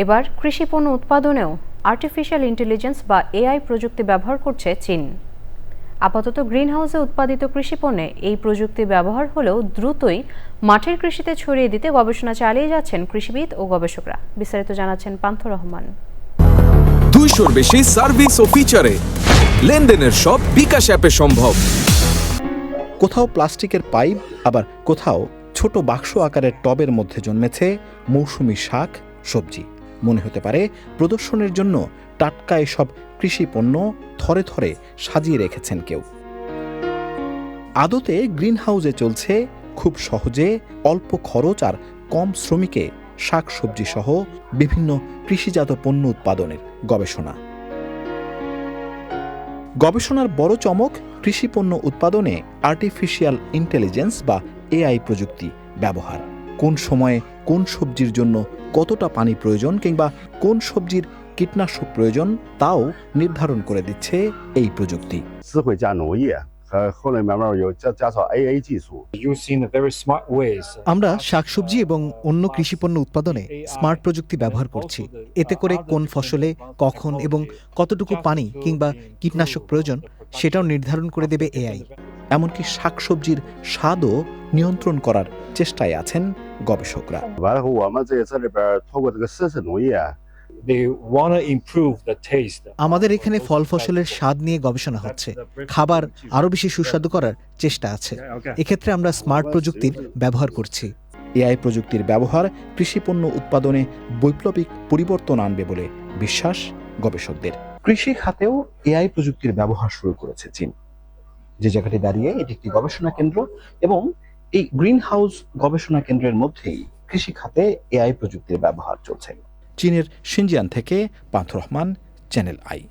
এবার কৃষি পণ্য উৎপাদনেও আর্টিফিশিয়াল ইন্টেলিজেন্স বা এআই প্রযুক্তি ব্যবহার করছে চীন। আপাতত গ্রিনহাউসে উৎপাদিত কৃষি পণ্যে এই প্রযুক্তি ব্যবহার হলেও দ্রুতই মাঠের কৃষিতে ছড়িয়ে দিতে গবেষণা চালিয়ে যাচ্ছেন কৃষিবিদ ও গবেষকরা। বিস্তারিত জানাচ্ছেন পান্থ রহমান। 200-র বেশি সার্ভিস ও ফিচারে লেনদেনের সব বিকাশ অ্যাপে সম্ভব। কোথাও প্লাস্টিকের পাইপ, আবার কোথাও ছোট বাক্স আকারের টবের মধ্যে জন্মেছে মৌসুমী শাক, সবজি। মনে হতে পারে প্রদর্শনের জন্য টাটকা এসব কৃষি পণ্য থরে থরে সাজিয়ে রেখেছেন কেউ। আদতে গ্রিনহাউসে চলছে খুব সহজে, অল্প খরচ আর কম শ্রমিকে শাক সবজি সহ বিভিন্ন কৃষিজাত পণ্য উৎপাদনের গবেষণা। গবেষণার বড় চমক, কৃষি পণ্য উৎপাদনে আর্টিফিশিয়াল ইন্টেলিজেন্স বা এআই প্রযুক্তি ব্যবহার। কোন সময়ে কোন সবজির জন্য কতটা পানি প্রয়োজন কিংবা কোন সবজির কীটনাশক প্রয়োজন তাও নির্ধারণ করে দিচ্ছে এই প্রযুক্তি। আমরা শাকসবজি এবং অন্য কৃষিপণ্য উৎপাদনে স্মার্ট প্রযুক্তি ব্যবহার করছি। এতে করে কোন ফসলে কখন এবং কতটুকু পানি কিংবা কীটনাশক প্রয়োজন সেটাও নির্ধারণ করে দেবে এআই। এমনকি শাকসবজির স্বাদও নিয়ন্ত্রণ করার চেষ্টায় আছেন গবেষকরা। আমাদের এখানে ফল ফসলের স্বাদ নিয়ে গবেষণা হচ্ছে, খাবার আরও বেশি সুস্বাদু করার চেষ্টা আছে। এক্ষেত্রে আমরা স্মার্ট প্রযুক্তির ব্যবহার করছি। এআই প্রযুক্তির ব্যবহার কৃষিপণ্য উৎপাদনে বৈপ্লবিক পরিবর্তন আনবে বলে বিশ্বাস গবেষকদের। কৃষি খাতেও এআই প্রযুক্তির ব্যবহার শুরু করেছে চীন। যে জায়গাটি দাঁড়িয়ে এটি একটি গবেষণা কেন্দ্র, এবং এই গ্রিন হাউস গবেষণা কেন্দ্রের মধ্যেই কৃষি খাতে এআই প্রযুক্তির ব্যবহার চলছে। চীনের শিনজিয়াং থেকে পান্থ রহমান, চ্যানেল আই।